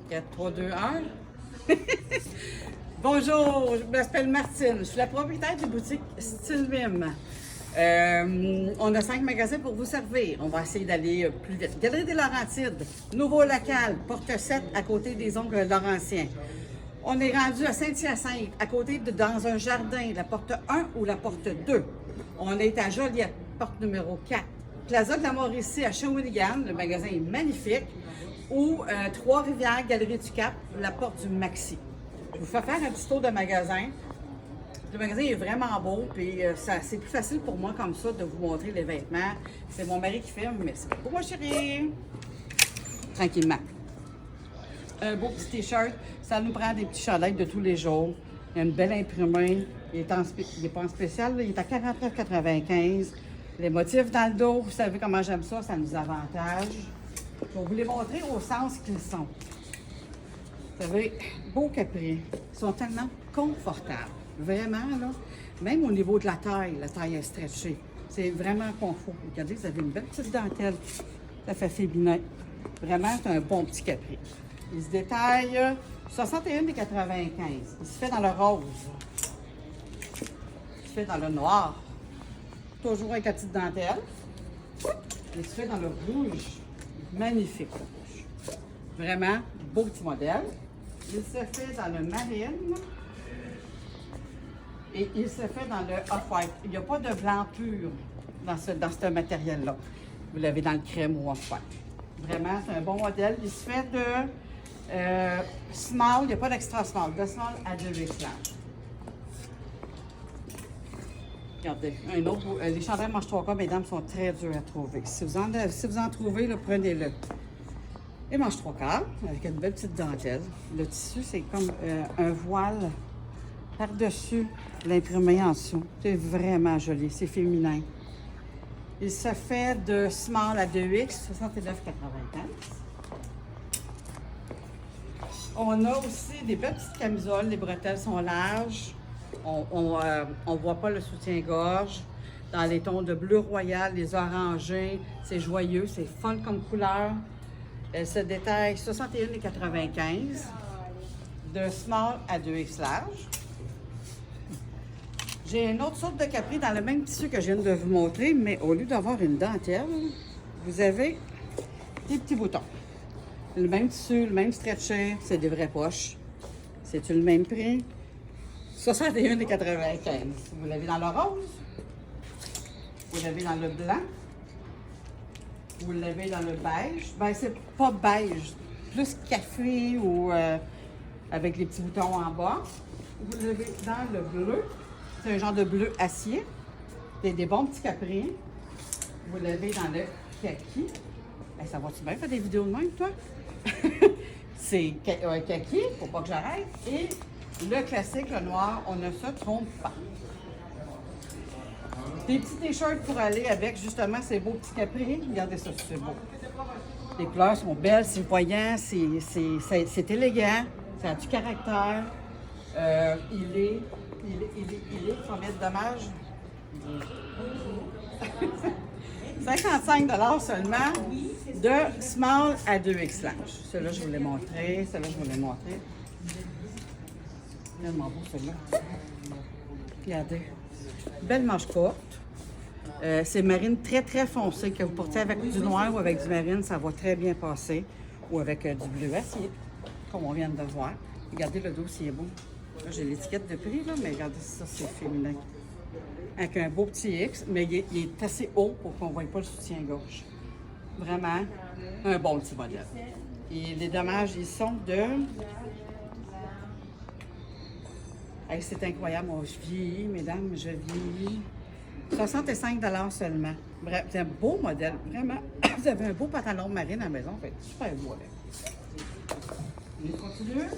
4, 3, 2, 1. Bonjour, je m'appelle Martine. Je suis la propriétaire de boutique Style Mime. On a 5 magasins pour vous servir. On va essayer d'aller plus vite. Galerie des Laurentides, nouveau local, porte 7 à côté des Ongles Laurentiens. On est rendu à Saint-Hyacinthe, à côté de dans un jardin, la porte 1 ou la porte 2. On est à Joliette, porte numéro 4. Plaza de la Mauricie à Shawinigan, le magasin est magnifique. Ou Trois-Rivières, Galerie du Cap, la porte du Maxi. Je vous fais faire un petit tour de magasin. Le magasin est vraiment beau, puis c'est plus facile pour moi comme ça de vous montrer les vêtements. C'est mon mari qui filme, mais c'est pour moi, chérie. Tranquillement. Un beau petit t-shirt, ça nous prend des petits chandails de tous les jours. Il y a une belle imprimée. Il n'est pas en spécial, là. Il est à 49,95. Les motifs dans le dos, vous savez comment j'aime ça, ça nous avantage. Je vais vous les montrer au sens qu'ils sont. Vous savez, beau capri. Ils sont tellement confortables. Vraiment, là. Même au niveau de la taille est stretchée. C'est vraiment confort. Regardez, vous avez une belle petite dentelle. Ça fait féminin. Vraiment, c'est un bon petit capri. Il se détaille 61,95. Il se fait dans le rose. Il se fait dans le noir. Toujours avec la petite dentelle. Il se fait dans le rouge. Magnifique rouge. Vraiment, beau petit modèle. Il se fait dans le marine. Et il se fait dans le off-white. Il n'y a pas de blanc pur dans ce matériel-là. Vous l'avez dans le crème ou off-white. Vraiment, c'est un bon modèle. Il se fait de small, il n'y a pas d'extra small, de small à 2X large. Regardez, un autre, les chandails manche 3 quarts, mesdames, sont très durs à trouver. Si vous en trouvez, prenez-le. Et manche 3 quarts, avec une belle petite dentelle. Le tissu, c'est comme un voile par-dessus l'imprimé en dessous. C'est vraiment joli, c'est féminin. Il se fait de small à 2X, 69,95. On a aussi des belles petites camisoles, les bretelles sont larges. On ne voit pas le soutien-gorge. Dans les tons de bleu royal, les orangés, c'est joyeux, c'est folle comme couleur. Elle se détaille 61,95 de small à 2X large. J'ai une autre sorte de capri dans le même tissu que je viens de vous montrer, mais au lieu d'avoir une dentelle, vous avez des petits boutons. Le même tissu, le même stretcher, c'est des vraies poches. C'est-tu le même prix? 61,95. Vous l'avez dans le rose, vous l'avez dans le blanc, vous l'avez dans le beige. Ben, c'est pas beige, plus café ou avec les petits boutons en bas. Vous l'avez dans le bleu, c'est un genre de bleu acier. C'est des bons petits capris. Vous l'avez dans le kaki. Ben, ça va-tu bien faire des vidéos de même, toi? C'est un kaki, faut pas que j'arrête. Et le classique, le noir, on ne se trompe pas. Des petits t-shirts pour aller avec justement ces beaux petits capris. Regardez ça, c'est beau. Les couleurs sont belles, c'est voyant, c'est élégant, ça a du caractère. Il est, sans mettre dommage, 55 $ seulement de small à 2X large. Celui-là, je vous l'ai montré, celui-là, je vous l'ai montré. Tellement beau celui-là. Regardez. Belle manche courte. C'est marine très très foncée que vous portez avec du noir ou avec du marine, ça va très bien passer. Ou avec du bleu acier, comme on vient de voir. Regardez le dos s'il est beau. Là, j'ai l'étiquette de prix, là, mais regardez ça, c'est féminin. Avec un beau petit X, mais il est assez haut pour qu'on ne voie pas le soutien-gorge. Vraiment, un bon petit modèle. Et les dommages, ils sont de... Hey, c'est incroyable, moi, je vieillis, mesdames, je vieillis. 65 $ seulement. Bref, c'est un beau modèle, vraiment. Vous avez un beau pantalon marine à la maison, fait super beau avec. On continue.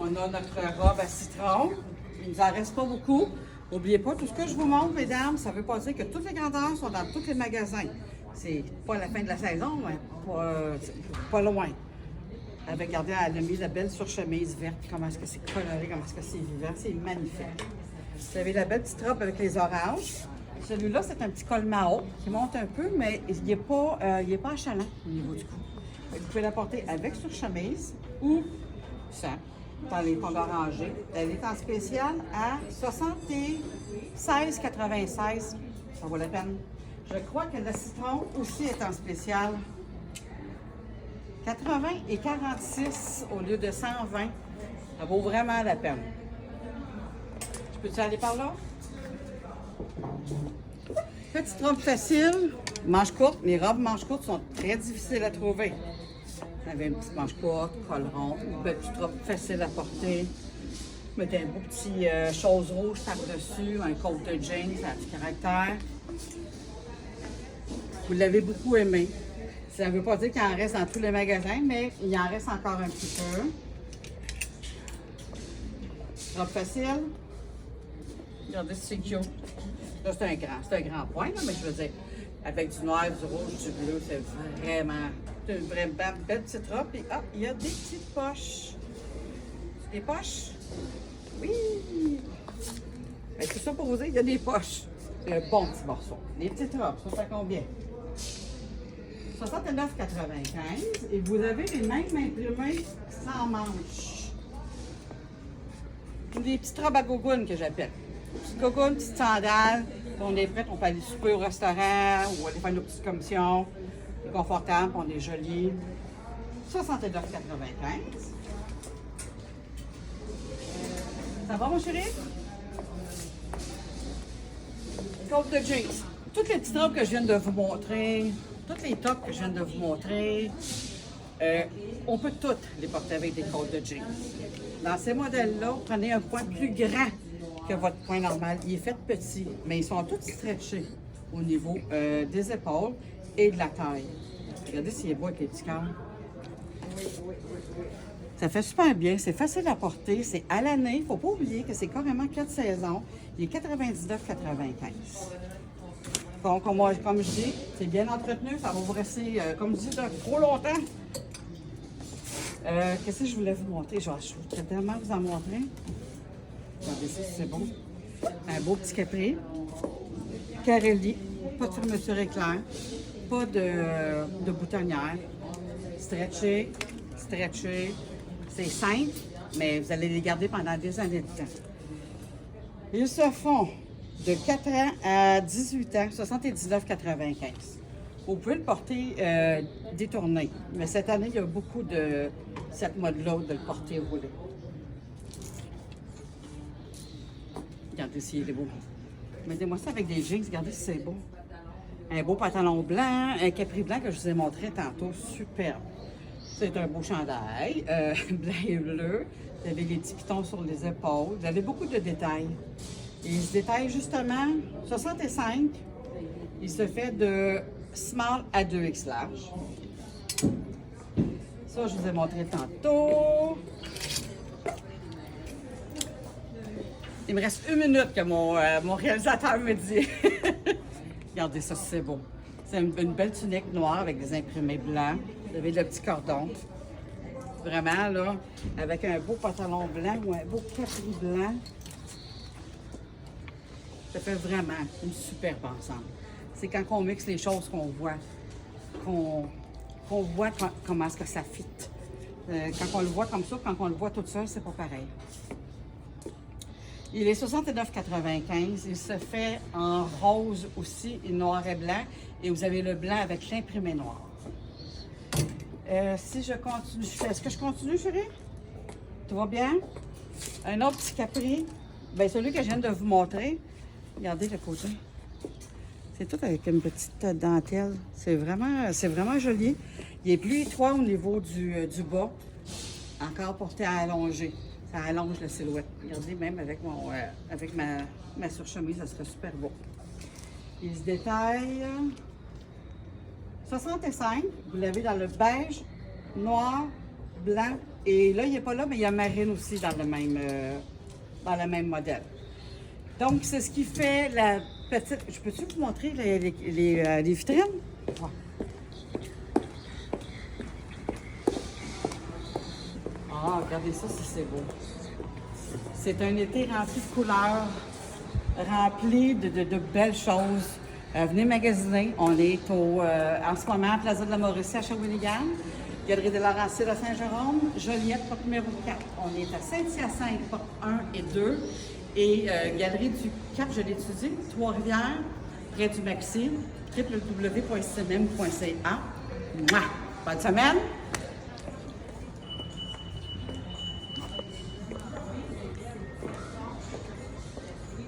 On a notre robe à citron. Il ne nous en reste pas beaucoup. N'oubliez pas, tout ce que je vous montre, mesdames, ça ne veut pas dire que toutes les grandeurs sont dans tous les magasins. C'est pas la fin de la saison, mais pas loin. Regardez, elle a mis la belle surchemise verte. Comment est-ce que c'est coloré, comment est-ce que c'est vivant. C'est magnifique. Vous avez la belle petite robe avec les oranges. Celui-là, c'est un petit col Mao qui monte un peu, mais il n'est pas achalant au niveau du cou. Vous pouvez la porter avec surchemise ou sans, dans les tons orangés. Elle est en spécial à 76,96. Ça vaut la peine. Je crois que le citron aussi est en spécial. 80 et 46 au lieu de 120. Ça vaut vraiment la peine. Je peux-tu aller par là? Petite robe facile, manche courte. Les robes manches courtes sont très difficiles à trouver. Vous avez une petite manche courte, col rond, une petite robe facile à porter. Mettez un beau petit chose rouge par-dessus, un coat de jeans, ça a du caractère. Vous l'avez beaucoup aimé. Ça ne veut pas dire qu'il en reste dans tous les magasins, mais il en reste encore un petit peu. Robe facile. Regardez si c'est cute. Là, c'est un grand point, là, mais je veux dire, avec du noir, du rouge, du bleu, c'est vraiment une vraie belle petite robe. Et ah, il y a des petites poches. Des poches? Oui! Ben, c'est ça pour vous dire, il y a des poches. C'est un bon petit morceau. Les petites robes, ça fait combien? 69,95 et vous avez les mêmes imprimés sans manches. Des petites robes à gogoune que j'appelle. Petites gogoune, petites sandales. On est prêts, on peut aller souper au restaurant ou aller faire nos petites commissions. C'est confortable, on est joli. 69,95. Ça va, mon chéri? Côte de jeans. Toutes les petites robes que je viens de vous montrer, toutes les tops que je viens de vous montrer, on peut toutes les porter avec des côtes de jeans. Dans ces modèles-là, prenez un point plus grand que votre point normal. Il est fait petit, mais ils sont tous stretchés au niveau des épaules et de la taille. Regardez s'il est beau avec les petits cœurs. Ça fait super bien, c'est facile à porter, c'est à l'année. Il ne faut pas oublier que c'est carrément 4 saisons. Il est 99,95. Donc, comme je dis, c'est bien entretenu, ça va vous rester, comme je dis, trop longtemps. Qu'est-ce que je voulais vous montrer? Je voudrais tellement vous en montrer. Regardez ça, c'est bon. Un beau petit capri. Carelli, pas de fermeture éclair, pas de boutonnière. Stretché. C'est simple, mais vous allez les garder pendant des années de temps. Ils se font de 4 ans à 18 ans, 79,95. Vous pouvez le porter détourné, mais cette année, il y a beaucoup de cette mode-là de le porter roulé. Regardez s'il est beau. Mettez-moi ça avec des jeans, regardez si c'est beau. Un beau pantalon blanc, un capri blanc que je vous ai montré tantôt, superbe. C'est un beau chandail, blanc et bleu. Vous avez les petits pitons sur les épaules. Vous avez beaucoup de détails. Et il se détaille justement 65. Il se fait de small à 2X large. Ça, je vous ai montré tantôt. Il me reste 1 minute que mon réalisateur me dit. Regardez ça, c'est beau. C'est une belle tunique noire avec des imprimés blancs. Vous avez le petit cordon. Vraiment, là, avec un beau pantalon blanc ou un beau capri blanc. Ça fait vraiment une superbe ensemble. C'est quand on mixe les choses qu'on voit, qu'on voit comment est-ce que ça fit. Quand on le voit comme ça, quand on le voit tout seul, c'est pas pareil. Il est 69,95. Il se fait en rose aussi, et noir et blanc. Et vous avez le blanc avec l'imprimé noir. Si je continue, est-ce que je continue, chérie? Tout va bien? Un autre petit capri. Bien, celui que je viens de vous montrer. Regardez le côté. C'est tout avec une petite dentelle. C'est vraiment joli. Il est plus étroit au niveau du bas. Encore porté à allonger. Ça allonge la silhouette. Regardez, même avec ma surchemise, ça serait super beau. Il se détaille 65. Vous l'avez dans le beige, noir, blanc. Et là, il n'est pas là, mais il y a marine aussi dans le même modèle. Donc, c'est ce qui fait la petite... Je peux-tu vous montrer les vitrines? Ouais. Ah, regardez ça, si c'est beau. C'est un été rempli de couleurs, rempli de belles choses. Venez magasiner. On est en ce moment à Plaza de la Mauricie à Shawinigan. Galerie des Laurentides à Saint-Jérôme, Joliette, porte numéro 4. On est à Saint-Hyacinthe, porte 1 et 2. Et Galerie du Cap, je l'étudie, Trois-Rivières, près du Maxi, www.cmm.ca. Bonne semaine!